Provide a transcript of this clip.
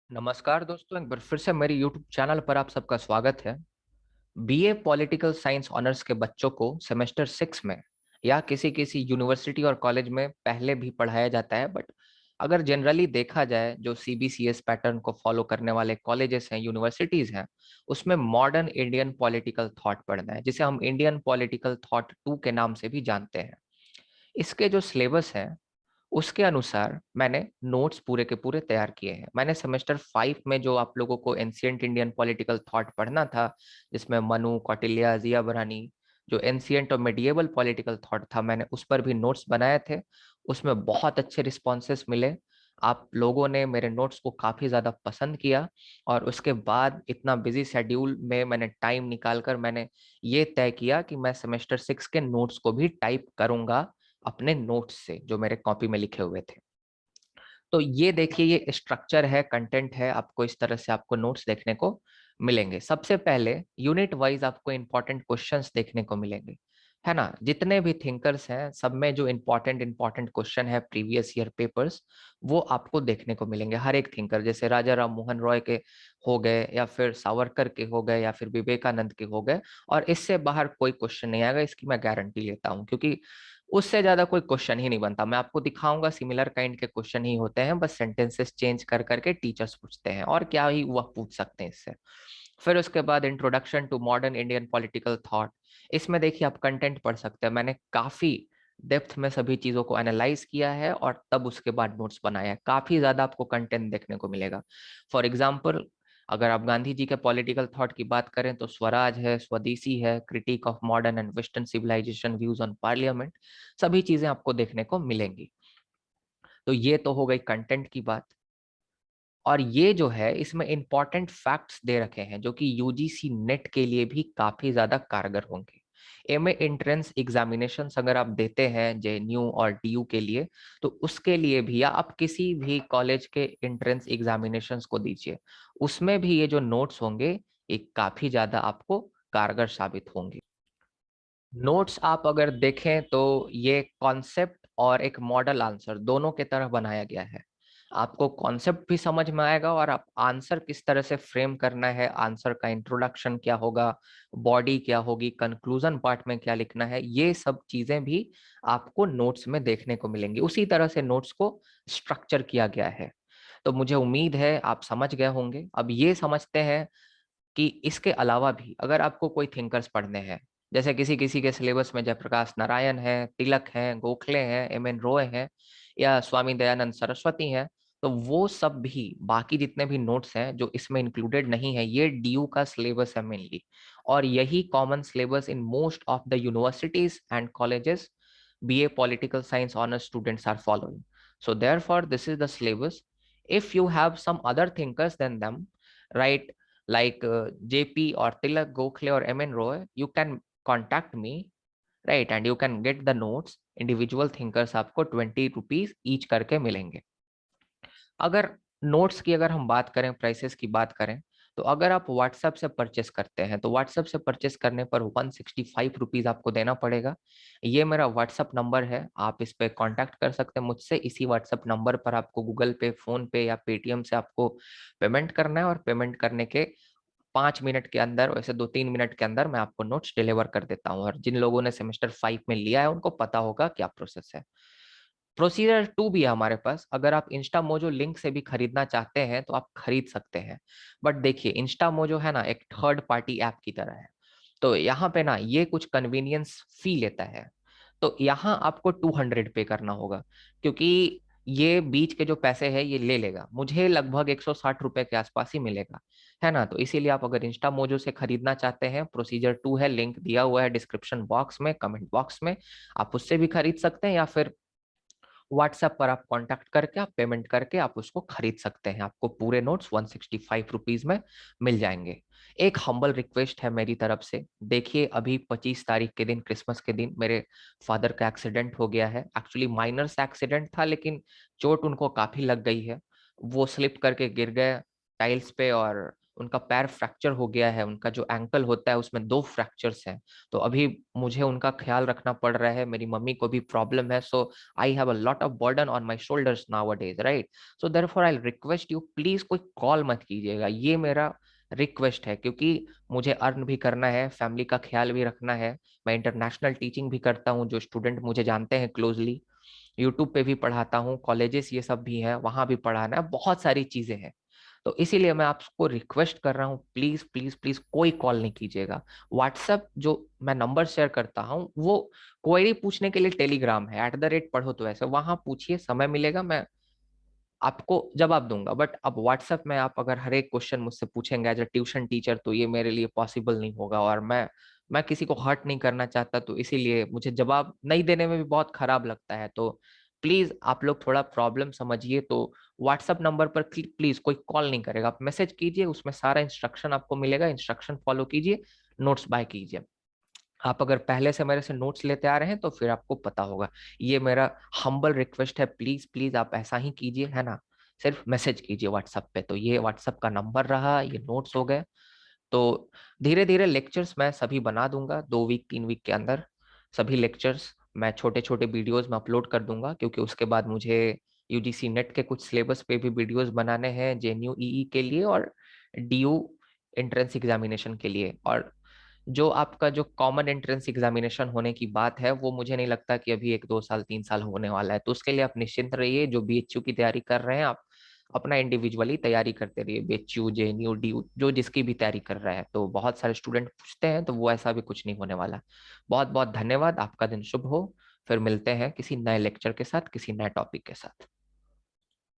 नमस्कार दोस्तों, एक बार फिर से मेरे YouTube चैनल पर आप सबका स्वागत है। बीए पॉलिटिकल साइंस ऑनर्स के बच्चों को सेमेस्टर 6 में या किसी किसी यूनिवर्सिटी और कॉलेज में पहले भी पढ़ाया जाता है, बट अगर जनरली देखा जाए जो सीबीसीएस पैटर्न को फॉलो करने वाले कॉलेजेस हैं, यूनिवर्सिटीज हैं, उसमें मॉडर्न इंडियन पॉलिटिकल थॉट पढ़ना है, जिसे हम इंडियन पॉलिटिकल थॉट 2 के नाम से भी जानते हैं। इसके जो सिलेबस है उसके अनुसार मैंने नोट्स पूरे के पूरे तैयार किए हैं। मैंने सेमेस्टर 5 में जो आप लोगों को एंशियंट इंडियन पॉलिटिकल थॉट पढ़ना था, जिसमें मनु, कौटिल्य, जिया बरहानी, जो एंशियंट और मेडिएवल पॉलिटिकल थॉट था, मैंने उस पर भी नोट्स बनाए थे। उसमें बहुत अच्छे रिस्पॉन्सेस मिले। आप लोगों ने मेरे नोट्स को काफ़ी ज़्यादा पसंद किया और उसके बाद इतना बिजी शेड्यूल में मैंने टाइम निकाल कर मैंने ये तय किया कि मैं सेमेस्टर 6 के नोट्स को भी टाइप करूंगा अपने नोट्स से, जो मेरे कॉपी में लिखे हुए थे। तो ये देखिए, ये स्ट्रक्चर है, कंटेंट है, आपको इस तरह से आपको नोट्स देखने को मिलेंगे। सबसे पहले यूनिट वाइज आपको इंपॉर्टेंट क्वेश्चंस देखने को मिलेंगे, है ना। जितने भी थिंकर्स हैं सब में जो इंपॉर्टेंट इंपॉर्टेंट क्वेश्चन है प्रीवियस ईयर पेपर्स, वो आपको देखने को मिलेंगे। हर एक थिंकर, जैसे राजा राम मोहन रॉय के हो गए, या फिर सावरकर के हो गए, या फिर विवेकानंद के हो गए, और इससे बाहर कोई क्वेश्चन नहीं आएगा, इसकी मैं गारंटी लेता हूँ, क्योंकि उससे ज्यादा कोई क्वेश्चन ही नहीं बनता। मैं आपको दिखाऊंगा सिमिलर काइंड के क्वेश्चन ही होते हैं, बस सेंटेंसेस चेंज कर करके टीचर्स पूछते हैं, और क्या ही वह पूछ सकते हैं इससे। फिर उसके बाद introduction to modern Indian political thought. इसमें देखिए आप कंटेंट पढ़ सकते हैं। मैंने काफी डेप्थ में सभी चीजों को एनालाइज किया है और तब उसके बाद नोट्स बनाया है। काफी ज्यादा आपको कंटेंट देखने को मिलेगा। फॉर एग्जाम्पल, अगर आप गांधी जी के पॉलिटिकल थॉट की बात करें तो स्वराज है, स्वदेशी है, critic of modern and western civilisation, views on parliament, सभी चीजें आपको देखने को मिलेंगी। तो ये तो हो गई कंटेंट की बात। और ये जो है, इसमें इंपॉर्टेंट फैक्ट्स दे रखे हैं जो कि यूजीसी नेट के लिए भी काफी ज्यादा कारगर होंगे। एमए एंट्रेंस एग्जामिनेशन अगर आप देते हैं जेएनयू और डीयू के लिए, तो उसके लिए भी, या आप किसी भी कॉलेज के एंट्रेंस एग्जामिनेशंस को दीजिए, उसमें भी ये जो नोट्स होंगे ये काफी ज्यादा आपको कारगर साबित होंगे। नोट्स आप अगर देखें तो ये कॉन्सेप्ट और एक मॉडल आंसर दोनों के तरह बनाया गया है। आपको कॉन्सेप्ट भी समझ में आएगा और आप आंसर किस तरह से फ्रेम करना है, आंसर का इंट्रोडक्शन क्या होगा, बॉडी क्या होगी, कंक्लूजन पार्ट में क्या लिखना है, ये सब चीजें भी आपको नोट्स में देखने को मिलेंगी। उसी तरह से नोट्स को स्ट्रक्चर किया गया है। तो मुझे उम्मीद है आप समझ गए होंगे। अब ये समझते हैं कि इसके अलावा भी अगर आपको कोई थिंकर्स पढ़ने हैं, जैसे किसी किसी के सिलेबस में जयप्रकाश नारायण है, तिलक हैं, गोखले हैं, एम एन रॉय हैं, या स्वामी दयानंद सरस्वती हैं, तो वो सब भी, बाकी जितने भी नोट्स हैं जो इसमें इंक्लूडेड नहीं है, ये डीयू का सिलेबस है मेनली। और यही common syllabus in most of the universities and colleges BA political science honors students are following. So therefore, this is the syllabus. If you have some other thinkers than them, right, like JP or Tilak, Gokhale or MN Roy, you can contact me, right, and you can get the notes. Individual thinkers आपको 20 rupees each करके मिलेंगे। अगर notes की अगर हम बात करें, prices की बात करें, तो अगर आप व्हाट्सएप से परचेस करते हैं तो व्हाट्सएप से परचेस करने पर 165 रुपीज आपको देना पड़ेगा। ये मेरा व्हाट्सएप नंबर है, आप इस पे कांटेक्ट कर सकते हैं मुझसे। इसी व्हाट्सएप नंबर पर आपको गूगल पे, फोन पे या पेटीएम से आपको पेमेंट करना है, और पेमेंट करने के 5 मिनट के अंदर, वैसे 2-3 मिनट के अंदर मैं आपको नोट्स डिलीवर कर देता हूँ। और जिन लोगों ने सेमेस्टर 5 में लिया है उनको पता होगा क्या प्रोसेस है। प्रोसीजर 2 भी है हमारे पास। अगर आप इंस्टा मोजो लिंक से भी खरीदना चाहते हैं तो आप खरीद सकते हैं, बट देखिए इंस्टा मोजो है ना, एक थर्ड पार्टी ऐप की तरह है। तो यहाँ पे ना ये कुछ कन्वीनियंस फी लेता है। तो यहाँ आपको 200 पे करना होगा, क्योंकि ये बीच के जो पैसे है ये ले लेगा। मुझे लगभग 160 रुपए के आसपास ही मिलेगा, है ना। तो इसीलिए आप अगर इंस्टा मोजो से खरीदना चाहते हैं, प्रोसीजर 2 है, लिंक दिया हुआ है डिस्क्रिप्शन बॉक्स में, कमेंट बॉक्स में, आप उससे भी खरीद सकते हैं, या फिर व्हाट्सएप पर आप कांटेक्ट करके आप पेमेंट करके आप उसको खरीद सकते हैं। आपको पूरे नोट्स 165 रुपीज में मिल जाएंगे। एक हम्बल रिक्वेस्ट है मेरी तरफ से, देखिए अभी 25 तारीख के दिन, क्रिसमस के दिन, मेरे फादर का एक्सीडेंट हो गया है। एक्चुअली माइनर सा एक्सीडेंट था, लेकिन चोट उनको काफी लग गई है। वो स्लिप करके गिर गए टाइल्स पे, और उनका पैर फ्रैक्चर हो गया है, उनका जो एंकल होता है उसमें 2 फ्रैक्चर्स हैं। तो अभी मुझे उनका ख्याल रखना पड़ रहा है, मेरी मम्मी को भी प्रॉब्लम है, so I have a lot of burden on my shoulders nowadays, right? So therefore I request you, please कोई कॉल मत कीजिएगा, ये मेरा रिक्वेस्ट है, क्योंकि मुझे अर्न भी करना है, फैमिली का ख्याल भी रखना है। मैं इंटरनेशनल टीचिंग भी करता हूँ, जो स्टूडेंट मुझे जानते हैं क्लोजली, यूट्यूब पे भी पढ़ाता हूँ, कॉलेजेस ये सब भी है, वहां भी पढ़ाना है, बहुत सारी चीजें हैं। तो इसीलिए मैं आपको रिक्वेस्ट कर रहा हूँ, प्लीज प्लीज प्लीज कोई कॉल नहीं कीजिएगा। व्हाट्सएप जो मैं नंबर शेयर करता हूँ वो क्वेरी पूछने के लिए टेलीग्राम है, @पढ़ो तो ऐसे, वहां पूछिए, समय मिलेगा मैं आपको जवाब दूंगा। बट अब व्हाट्सएप में आप अगर हर एक क्वेश्चन मुझसे पूछेंगे एज अ ट्यूशन टीचर, तो ये मेरे लिए पॉसिबल नहीं होगा, और मैं किसी को हर्ट नहीं करना चाहता, तो इसीलिए मुझे जवाब नहीं देने में भी बहुत खराब लगता है। तो प्लीज आप लोग थोड़ा प्रॉब्लम समझिए। तो व्हाट्सएप नंबर पर प्लीज कोई कॉल नहीं करेगा, आप मैसेज कीजिए, उसमें सारा इंस्ट्रक्शन आपको मिलेगा, इंस्ट्रक्शन फॉलो कीजिए, नोट्स बाय कीजिए। आप अगर पहले से मेरे से नोट्स लेते आ रहे हैं तो फिर आपको पता होगा। ये मेरा हम्बल रिक्वेस्ट है, प्लीज प्लीज आप ऐसा ही कीजिए, है ना? सिर्फ मैसेज कीजिए व्हाट्सएप पे। तो ये व्हाट्सएप का नंबर रहा, ये नोट्स हो गए। तो धीरे धीरे लेक्चर्स मैं सभी बना दूंगा, 2 वीक 3 वीक के अंदर सभी लेक्चर्स मैं छोटे छोटे वीडियोस में अपलोड कर दूंगा, क्योंकि उसके बाद मुझे यूजीसी नेट के कुछ सिलेबस पे भी वीडियोस बनाने हैं, जेएनयू ईई के लिए और डीयू एंट्रेंस एग्जामिनेशन के लिए। और जो आपका जो कॉमन एंट्रेंस एग्जामिनेशन होने की बात है, वो मुझे नहीं लगता कि अभी 1 2 साल 3 साल होने वाला है। तो उसके लिए आप निश्चिंत रहिए, जो बीएचयू की तैयारी कर रहे हैं आप अपना इंडिविजुअली तैयारी करते रहिए, बीएचयू जेएनयू डीयू जो जिसकी भी तैयारी कर रहा है। तो बहुत सारे स्टूडेंट पूछते हैं, तो वो ऐसा भी कुछ नहीं होने वाला। बहुत बहुत धन्यवाद, आपका दिन शुभ हो। फिर मिलते हैं किसी नए लेक्चर के साथ, किसी नए टॉपिक के साथ।